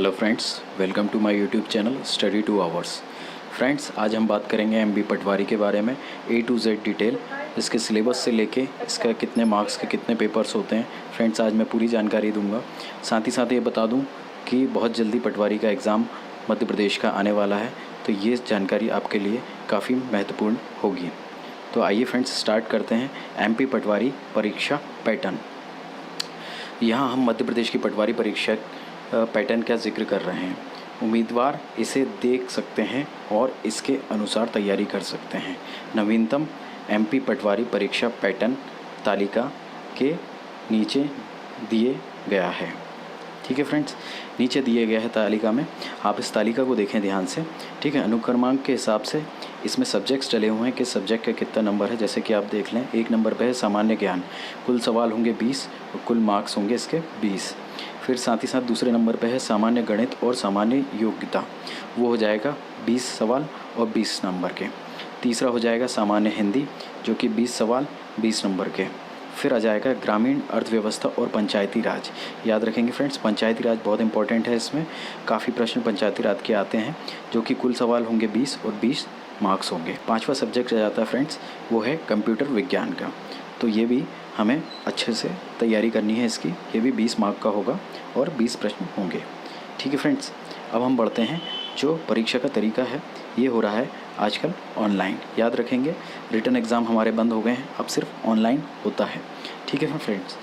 Hello friends, welcome to my YouTube channel study 2 hours. Friends, आज हम बात करेंगे एमबी पटवारी के बारे में ए टू जेड डिटेल, इसके सिलेबस से लेके इसका कितने मार्क्स के कितने पेपर्स होते हैं। फ्रेंड्स, आज मैं पूरी जानकारी दूंगा। साथ ही साथ ये बता दूं कि बहुत जल्दी पटवारी का एग्ज़ाम मध्य प्रदेश का आने वाला है, तो ये जानकारी आपके लिए काफ़ी महत्वपूर्ण होगी। तो आइए फ्रेंड्स, स्टार्ट करते हैं एमपी पटवारी परीक्षा पैटर्न। यहाँ हम मध्य प्रदेश की पटवारी परीक्षा पैटर्न का जिक्र कर रहे हैं। उम्मीदवार इसे देख सकते हैं और इसके अनुसार तैयारी कर सकते हैं। नवीनतम एमपी पटवारी परीक्षा पैटर्न तालिका के नीचे दिए गया है। ठीक है फ्रेंड्स, नीचे दिए गया है तालिका में, आप इस तालिका को देखें ध्यान से। ठीक है, अनुक्रमांक के हिसाब से इसमें सब्जेक्ट्स डले हुए हैं कि सब्जेक्ट का कितना नंबर है। जैसे कि आप देख लें, 1 नंबर पे है सामान्य ज्ञान, कुल सवाल होंगे 20 और कुल मार्क्स होंगे इसके 20। फिर साथ ही साथ दूसरे नंबर पे है सामान्य गणित और सामान्य योग्यता, वो हो जाएगा 20 सवाल और 20 नंबर के। तीसरा हो जाएगा सामान्य हिंदी, जो कि 20 सवाल 20 नंबर के। फिर आ जाएगा ग्रामीण अर्थव्यवस्था और पंचायती राज। याद रखेंगे फ्रेंड्स, पंचायती राज बहुत इंपॉर्टेंट है। इसमें काफ़ी प्रश्न पंचायती राज के आते हैं, जो कि कुल सवाल होंगे 20 और 20 मार्क्स होंगे। 5वां सब्जेक्ट आ जाता है फ्रेंड्स, वो है कंप्यूटर विज्ञान का। तो ये भी हमें अच्छे से तैयारी करनी है इसकी। ये भी 20 मार्क का होगा और 20 प्रश्न होंगे। ठीक है फ्रेंड्स, अब हम बढ़ते हैं। जो परीक्षा का तरीका है, ये हो रहा है आजकल ऑनलाइन। याद रखेंगे, रिटन एग्ज़ाम हमारे बंद हो गए हैं, अब सिर्फ ऑनलाइन होता है। ठीक है फ्रेंड्स,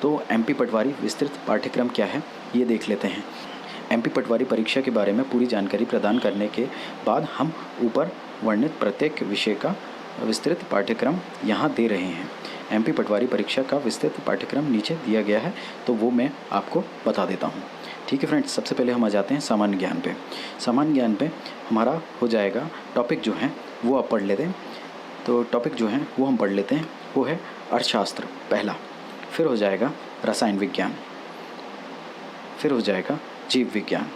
तो एमपी पटवारी विस्तृत पाठ्यक्रम क्या है, ये देख लेते हैं। एमपी पटवारी परीक्षा के बारे में पूरी जानकारी प्रदान करने के बाद हम ऊपर वर्णित प्रत्येक विषय का विस्तृत पाठ्यक्रम यहाँ दे रहे हैं। एमपी पटवारी परीक्षा का विस्तृत पाठ्यक्रम नीचे दिया गया है, तो वो मैं आपको बता देता हूँ। ठीक है फ्रेंड्स, सबसे पहले हम आ जाते हैं सामान्य ज्ञान पे। सामान्य ज्ञान पे हमारा हो जाएगा टॉपिक जो है वो आप पढ़ लेते हैं। तो टॉपिक जो है वो हम पढ़ लेते हैं, वो है अर्थशास्त्र पहला। फिर हो जाएगा रसायन विज्ञान, फिर हो जाएगा जीव विज्ञान,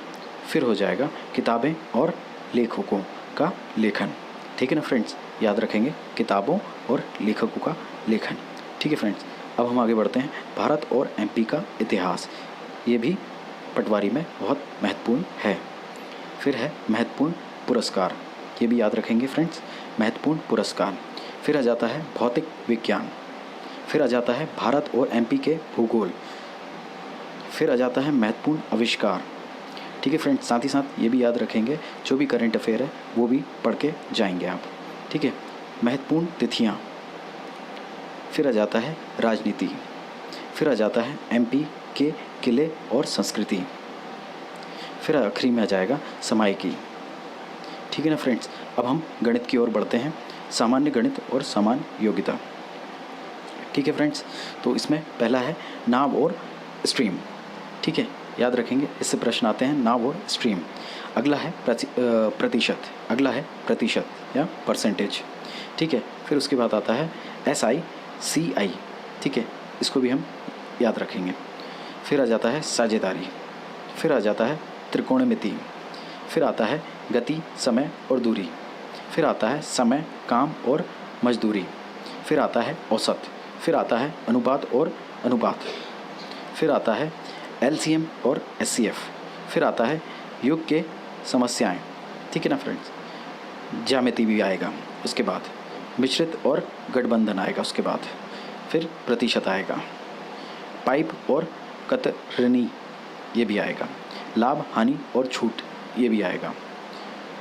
फिर हो जाएगा किताबें और लेखकों का लेखन। ठीक है ना फ्रेंड्स, याद रखेंगे किताबों और लेखकों का लेखन। ठीक है फ्रेंड्स, अब हम आगे बढ़ते हैं। भारत और एमपी का इतिहास, ये भी पटवारी में बहुत महत्वपूर्ण है। फिर है महत्वपूर्ण पुरस्कार, ये भी याद रखेंगे फ्रेंड्स, महत्वपूर्ण पुरस्कार। फिर आ जाता है भौतिक विज्ञान, फिर आ जाता है भारत और एमपी के भूगोल, फिर आ जाता है महत्वपूर्ण आविष्कार। ठीक है फ्रेंड्स, साथ ही साथ ये भी याद रखेंगे, जो भी करंट अफेयर है वो भी पढ़ के जाएंगे आप। ठीक है, महत्वपूर्ण तिथियाँ। फिर आ जाता है राजनीति, फिर आ जाता है एमपी के किले और संस्कृति, फिर आखिरी में आ जाएगा समायिकी। ठीक है ना फ्रेंड्स, अब हम गणित की ओर बढ़ते हैं। सामान्य गणित और सामान्य योग्यता। ठीक है फ्रेंड्स, तो इसमें पहला है नाव और स्ट्रीम। ठीक है, याद रखेंगे, इससे प्रश्न आते हैं नाव और स्ट्रीम। अगला है प्रतिशत, अगला है प्रतिशत या परसेंटेज। ठीक है, फिर उसके बाद आता है SI CI। ठीक है, इसको भी हम याद रखेंगे। फिर आ जाता है साझेदारी, फिर आ जाता है त्रिकोणमिति, फिर आता है गति, समय और दूरी, फिर आता है समय, काम और मजदूरी, फिर आता है औसत, फिर आता है अनुपात और अनुपात, फिर आता है LCM और SCF, फिर आता है युग के समस्याएं। ठीक है ना फ्रेंड्स, ज्यामिति भी आएगा, उसके बाद मिश्रित और गठबंधन आएगा, उसके बाद फिर प्रतिशत आएगा, पाइप और कतरनी ये भी आएगा, लाभ हानि और छूट ये भी आएगा,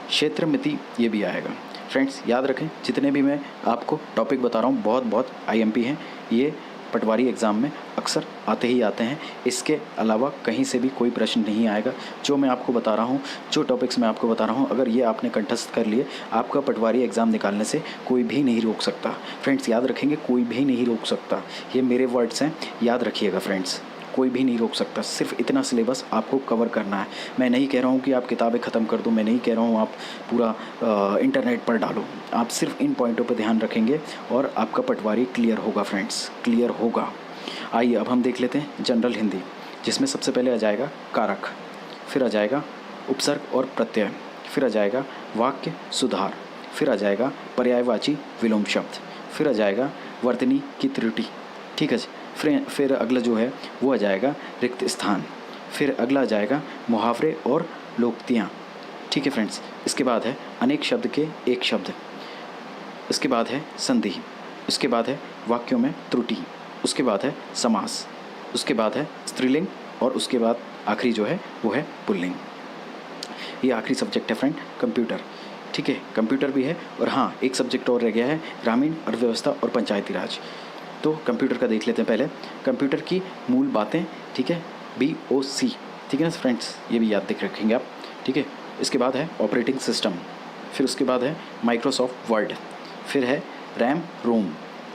क्षेत्रमिति ये भी आएगा। फ्रेंड्स, याद रखें, जितने भी मैं आपको टॉपिक बता रहा हूँ बहुत IMP हैं, ये पटवारी एग्ज़ाम में अक्सर आते ही आते हैं। इसके अलावा कहीं से भी कोई प्रश्न नहीं आएगा। जो मैं आपको बता रहा हूँ, जो टॉपिक्स मैं आपको बता रहा हूँ, अगर ये आपने कंठस्थ कर लिए, आपका पटवारी एग्ज़ाम निकालने से कोई भी नहीं रोक सकता। फ्रेंड्स, याद रखेंगे, कोई भी नहीं रोक सकता। ये मेरे वर्ड्स हैं, याद रखिएगा फ्रेंड्स, कोई भी नहीं रोक सकता। सिर्फ इतना सिलेबस आपको कवर करना है। मैं नहीं कह रहा हूँ कि आप किताबें ख़त्म कर दो, मैं नहीं कह रहा हूँ आप पूरा इंटरनेट पर डालो। आप सिर्फ इन पॉइंटों पर ध्यान रखेंगे और आपका पटवारी क्लियर होगा फ्रेंड्स, क्लियर होगा। आइए अब हम देख लेते हैं जनरल हिंदी, जिसमें सबसे पहले आ जाएगा कारक, फिर आ जाएगा उपसर्ग और प्रत्यय, फिर आ जाएगा वाक्य सुधार, फिर आ जाएगा पर्यायवाची विलोम शब्द, फिर आ जाएगा वर्तनी की त्रुटि। ठीक है जी, फिर अगला जो है वो आ जाएगा रिक्त स्थान, फिर अगला आ जाएगा मुहावरे और लोकोक्तियाँ, ठीक है फ्रेंड्स। इसके बाद है अनेक शब्द के एक शब्द। इसके बाद है संधि। उसके बाद है वाक्यों में त्रुटि। उसके बाद है समास। उसके बाद है स्त्रीलिंग और उसके बाद आखिरी जो है वो है पुल्लिंग। ये आखिरी सब्जेक्ट है फ्रेंड कंप्यूटर, ठीक है। कंप्यूटर भी है और हाँ एक सब्जेक्ट और रह गया है ग्रामीण अर्थव्यवस्था और पंचायती राज। तो कंप्यूटर का देख लेते हैं पहले। कंप्यूटर की मूल बातें, ठीक है, BOC, ठीक है ना फ्रेंड्स, ये भी याद देख रखेंगे आप, ठीक है। इसके बाद है ऑपरेटिंग सिस्टम, फिर उसके बाद है माइक्रोसॉफ्ट वर्ड, फिर है रैम रोम,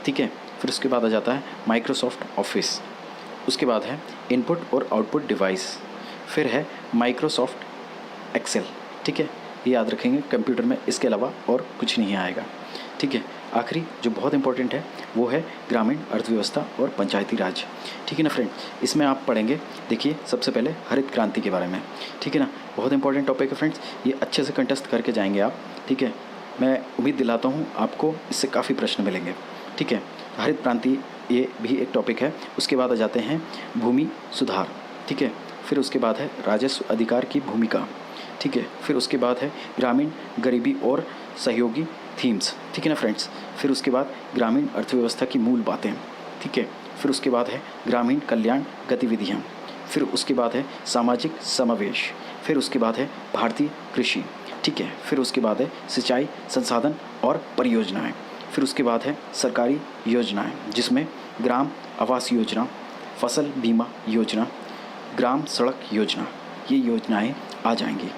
ठीक है। फिर उसके बाद आ जाता है माइक्रोसॉफ्ट ऑफिस। उसके बाद है इनपुट और आउटपुट डिवाइस, फिर है माइक्रोसॉफ्ट एक्सेल, ठीक है। ये याद रखेंगे कंप्यूटर में, इसके अलावा और कुछ नहीं आएगा, ठीक है। आखिरी जो बहुत इंपॉर्टेंट है वो है ग्रामीण अर्थव्यवस्था और पंचायती राज, ठीक है ना फ्रेंड। इसमें आप पढ़ेंगे, देखिए सबसे पहले हरित क्रांति के बारे में, ठीक है ना। बहुत इंपॉर्टेंट टॉपिक है फ्रेंड्स, ये अच्छे से कंटेस्ट करके जाएंगे आप, ठीक है। मैं उम्मीद दिलाता हूँ आपको इससे काफ़ी प्रश्न मिलेंगे, ठीक है। हरित क्रांति ये भी एक टॉपिक है। उसके बाद आ जाते हैं भूमि सुधार, ठीक है। फिर उसके बाद है राजस्व अधिकार की भूमिका, ठीक है। फिर उसके बाद है ग्रामीण गरीबी और सहयोगी थीम्स, ठीक है ना फ्रेंड्स। फिर उसके बाद ग्रामीण अर्थव्यवस्था की मूल बातें, ठीक है। फिर उसके बाद है ग्रामीण कल्याण गतिविधियाँ। फिर उसके बाद है सामाजिक समावेश। फिर उसके बाद है भारतीय कृषि, ठीक है। फिर उसके बाद है सिंचाई संसाधन और परियोजनाएँ। फिर उसके बाद है सरकारी योजनाएँ, जिसमें ग्राम आवास योजना, फसल बीमा योजना, ग्राम सड़क योजना, ये योजनाएं आ जाएंगी।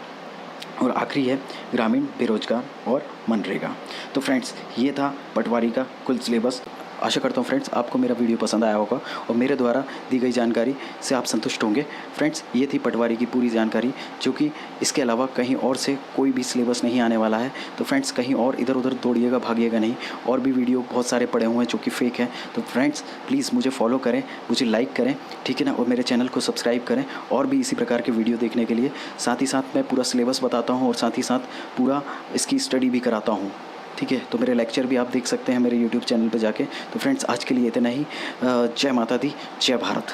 और आखिरी है ग्रामीण बेरोजगार और मनरेगा। तो फ्रेंड्स ये था पटवारी का कुल सिलेबस। आशा करता हूँ फ्रेंड्स आपको मेरा वीडियो पसंद आया होगा और मेरे द्वारा दी गई जानकारी से आप संतुष्ट होंगे। फ्रेंड्स ये थी पटवारी की पूरी जानकारी, जो कि इसके अलावा कहीं और से कोई भी सिलेबस नहीं आने वाला है। तो फ्रेंड्स कहीं और इधर उधर दौड़िएगा, भागिएगा नहीं। और भी वीडियो बहुत सारे पड़े हुए हैं जो कि फेक हैं। तो फ्रेंड्स प्लीज़ मुझे फॉलो करें, मुझे लाइक करें, ठीक है ना, और मेरे चैनल को सब्सक्राइब करें और भी इसी प्रकार के वीडियो देखने के लिए। साथ ही साथ मैं पूरा सिलेबस बताता हूँ और साथ ही साथ पूरा इसकी स्टडी भी कराता हूँ, ठीक है। तो मेरे लेक्चर भी आप देख सकते हैं मेरे YouTube चैनल पर जाके। तो फ्रेंड्स आज के लिए इतना ही। जय माता दी, जय भारत।